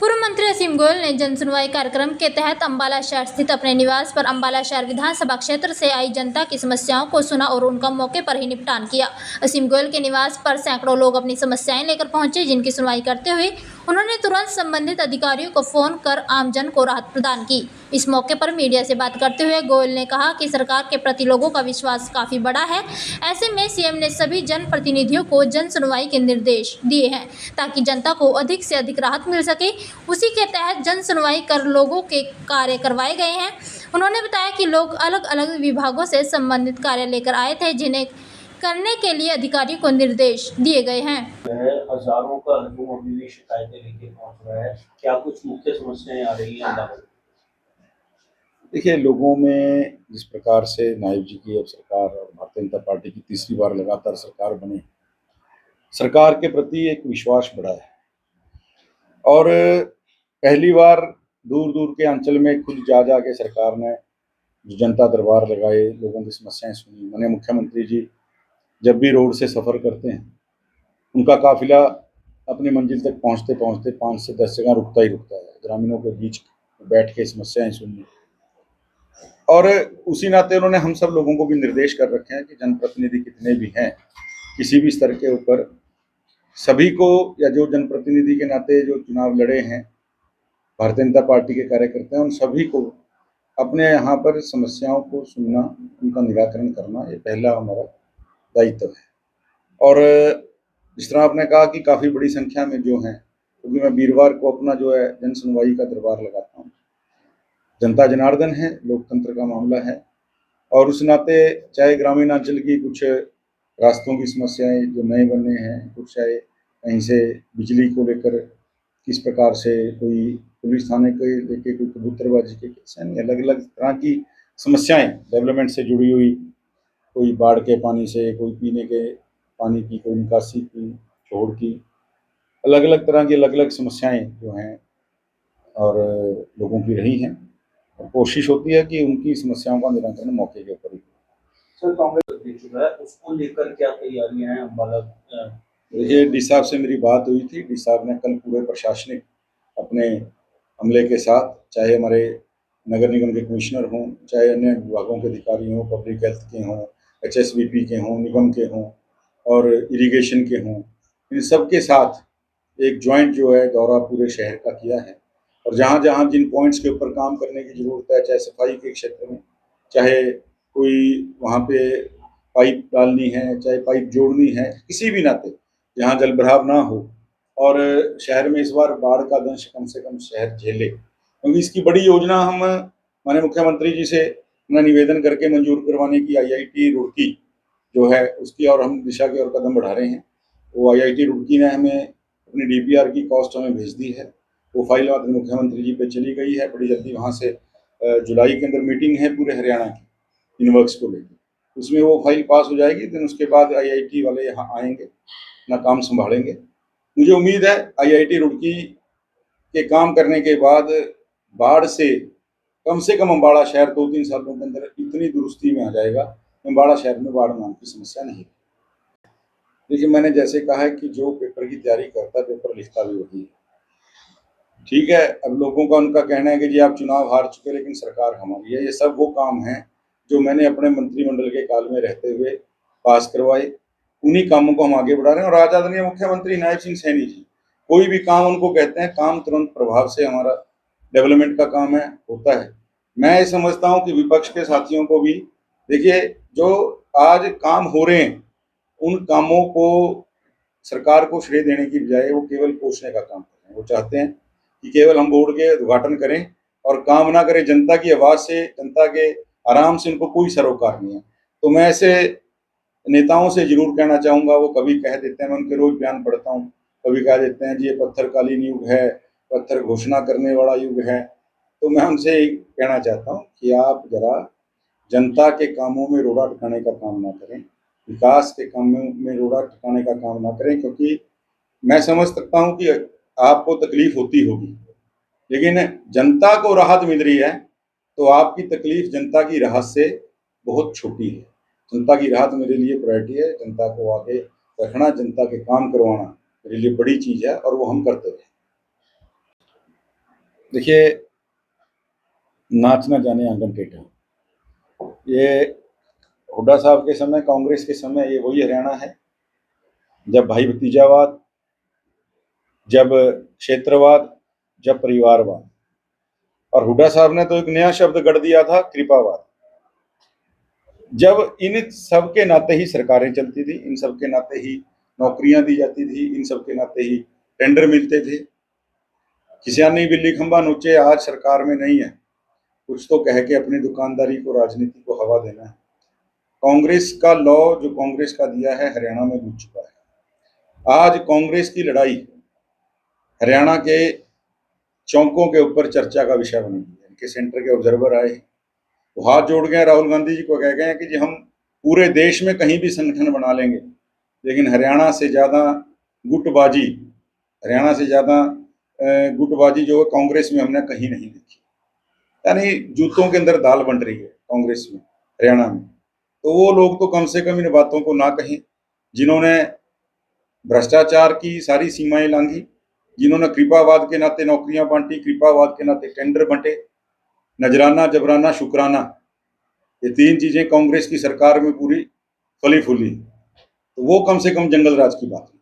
पूर्व मंत्री असीम गोयल ने जन सुनवाई कार्यक्रम के तहत अम्बाला शहर स्थित अपने निवास पर अम्बाला शहर विधानसभा क्षेत्र से आई जनता की समस्याओं को सुना और उनका मौके पर ही निपटान किया। असीम गोयल के निवास पर सैकड़ों लोग अपनी समस्याएं लेकर पहुंचे, जिनकी सुनवाई करते हुए उन्होंने तुरंत संबंधित अधिकारियों को फोन कर आमजन को राहत प्रदान की। इस मौके पर मीडिया से बात करते हुए गोयल ने कहा कि सरकार के प्रति लोगों का विश्वास काफी बड़ा है। ऐसे में सीएम ने सभी जनप्रतिनिधियों को जन सुनवाई के निर्देश दिए हैं ताकि जनता को अधिक से अधिक राहत मिल सके। उसी के तहत जन सुनवाई कर लोगों के कार्य करवाए गए हैं। उन्होंने बताया कि लोग अलग अलग विभागों से संबंधित कार्य लेकर आए थे, जिन्हें करने के लिए अधिकारियों को निर्देश दिए गए हैं। हजारों का हजूम अभी भी शिकायतें लेके पहुंच रहा है, क्या कुछ मुख्य समस्याएं आ रही हैं? देखिए, लोगों में जिस प्रकार से नायब जी की अब सरकार और भारतीय जनता पार्टी की तीसरी बार लगातार सरकार बनी, सरकार के प्रति एक विश्वास बढ़ा है और पहली बार दूर दूर के अंचल में खुद जा के सरकार ने जो जनता दरबार लगाए, लोगों की समस्याएं सुनी। माननीय मुख्यमंत्री जी जब भी रोड से सफ़र करते हैं, उनका काफिला अपनी मंजिल तक पहुंचते पहुंचते 5 से 10 जगह रुकता ही रुकता है। ग्रामीणों के बीच बैठ के समस्याएं सुननी, और उसी नाते उन्होंने हम सब लोगों को भी निर्देश कर रखे हैं कि जनप्रतिनिधि कितने भी हैं, किसी भी स्तर के ऊपर, सभी को, या जो जनप्रतिनिधि के नाते जो चुनाव लड़े हैं, भारतीय जनता पार्टी के कार्यकर्ता हैं, उन सभी को अपने यहाँ पर समस्याओं को सुनना, उनका निराकरण करना, ये पहला हमारा दायित्व है। और जिस तरह आपने कहा कि काफ़ी बड़ी संख्या में जो हैं, क्योंकि मैं वीरवार को अपना जो है जन सुनवाई का दरबार लगाता हूँ। जनता जनार्दन है, लोकतंत्र का मामला है, और उस नाते चाहे ग्रामीण अंचल की कुछ रास्तों की समस्याएं जो नए बने हैं, कुछ चाहे कहीं से बिजली को लेकर किस प्रकार से, कोई पुलिस थाने के लेके, कोई कबूतरबाजी के केस, यानी अलग अलग तरह की समस्याएं डेवलपमेंट से जुड़ी हुई, कोई बाढ़ के पानी से, कोई पीने के पानी की, कोई निकासी की, छोड़ की, अलग अलग तरह की अलग अलग समस्याएं जो हैं और लोगों की रही हैं, और कोशिश होती है कि उनकी समस्याओं का निराकरण मौके के ऊपर ही। सर, कांग्रेस दे चुका है, उसको लेकर क्या तैयारियां हैं अम्बाला? देखिए, डी साहब से मेरी बात हुई थी। डी साहब ने कल पूरे प्रशासनिक अपने अमले के साथ, चाहे हमारे नगर निगम के कमिश्नर हों, चाहे अन्य विभागों के अधिकारी हों, पब्लिक हेल्थ के हों, HSBP के हों, निगम के हों और इरिगेशन के हों, इन सब के साथ एक जॉइंट जो है दौरा पूरे शहर का किया है। और जहाँ जहाँ जिन पॉइंट्स के ऊपर काम करने की ज़रूरत है, चाहे सफाई के क्षेत्र में, चाहे कोई वहाँ पे पाइप डालनी है, चाहे पाइप जोड़नी है, किसी भी नाते जहाँ जल भराव ना हो, और शहर में इस बार बाढ़ का दंश कम से कम शहर झेले, क्योंकि इसकी बड़ी योजना हम माननीय मुख्यमंत्री जी से अपना निवेदन करके मंजूर करवाने की IIT रुड़की जो है उसकी और हम दिशा की ओर कदम बढ़ा रहे हैं। वो IIT रुड़की ने हमें अपनी DPR की कॉस्ट हमें भेज दी है। वो फाइल माननीय मुख्यमंत्री जी पे चली गई है। बड़ी जल्दी वहाँ से जुलाई के अंदर मीटिंग है पूरे हरियाणा की इनवर्क्स को लेकर, उसमें वो फाइल पास हो जाएगी। देन उसके बाद IIT वाले यहाँ आएंगे, अपना काम संभालेंगे। मुझे उम्मीद है IIT रुड़की के काम करने के बाद बाढ़ से कम अम्बाड़ा शहर 2-3 सालों के अंदर इतनी दुरुस्ती में आ जाएगा, अम्बाड़ा शहर में बाढ़ नाम की समस्या नहीं। देखिए, मैंने जैसे कहा है कि जो पेपर की तैयारी करता है, पेपर लिखता भी वही है। ठीक है, अब लोगों का उनका कहना है कि जी आप चुनाव हार चुके, लेकिन सरकार हमारी है। ये सब वो काम हैं जो मैंने अपने मंत्रिमंडल के काल में रहते हुए पास करवाए। उन्हीं कामों को हम आगे बढ़ा रहे हैं। और आज आदरणीय मुख्यमंत्री नायब सिंह सैनी जी कोई भी काम उनको कहते हैं, काम तुरंत प्रभाव से हमारा डेवलपमेंट का काम है, होता है। मैं ये समझता हूँ कि विपक्ष के साथियों को भी, देखिए, जो आज काम हो रहे हैं उन कामों को सरकार को श्रेय देने की बजाय वो केवल पोषने का काम कर रहे हैं। वो चाहते हैं कि केवल हम बोर्ड के उद्घाटन करें और काम ना करें। जनता की आवाज़ से, जनता के आराम से उनको कोई सरोकार नहीं है। तो मैं ऐसे नेताओं से जरूर कहना चाहूँगा, वो कभी कह देते हैं, मैं उनके रोज बयान पढ़ता हूँ, कभी कह देते हैं जी ये पत्थरकालीन युग है, पत्थर घोषणा करने वाला युग है। तो मैं उनसे कहना चाहता हूँ कि आप जरा जनता के कामों में रोड़ा टिकाने का काम ना करें, विकास के कामों में रोड़ा टिकाने का काम ना करें, क्योंकि मैं समझ सकता हूँ कि आपको तकलीफ होती होगी, लेकिन जनता को राहत मिल रही है तो आपकी तकलीफ जनता की राहत से बहुत छोटी है। जनता की राहत मेरे लिए प्रायोरिटी है। जनता को आगे रखना, जनता के काम करवाना मेरे लिए बड़ी चीज़ है, और वो हम करते हैं। देखिए, नाच ना जाने आंगन टेढ़ा, ये हुड्डा साहब के समय, कांग्रेस के समय ये वही हरियाणा है जब भाई भतीजावाद, जब क्षेत्रवाद, जब परिवारवाद। और हुड्डा साहब ने तो एक नया शब्द गढ़ दिया था, कृपावाद। जब इन सब के नाते ही सरकारें चलती थी, इन सब के नाते ही नौकरियां दी जाती थी, इन सब के नाते ही टेंडर मिलते थे। किसानी बिल्ली खंबा नोचे आज सरकार में नहीं है, कुछ तो कह के अपनी दुकानदारी को, राजनीति को हवा देना है। कांग्रेस का लॉ जो कांग्रेस का दिया है हरियाणा में घुस चुका है। आज कांग्रेस की लड़ाई हरियाणा के चौकों के ऊपर चर्चा का विषय बनी हुई है। इनके सेंटर के ऑब्जर्वर आए, वो हाथ जोड़ गए, राहुल गांधी जी को कह गए कि जी हम पूरे देश में कहीं भी संगठन बना लेंगे, लेकिन हरियाणा से ज़्यादा गुटबाजी, हरियाणा से ज़्यादा गुटबाजी जो है कांग्रेस में हमने कहीं नहीं देखी। यानी जूतों के अंदर दाल बन रही है कांग्रेस में, हरियाणा में। तो वो लोग तो कम से कम इन बातों को ना कहें जिन्होंने भ्रष्टाचार की सारी सीमाएं लांघी, जिन्होंने कृपावाद के नाते नौकरियां बांटी, कृपावाद के नाते टेंडर बंटे, नजराना, जबराना, शुक्राना, ये तीन चीजें कांग्रेस की सरकार में पूरी फली फूली। तो वो कम से कम जंगल राज की बात है।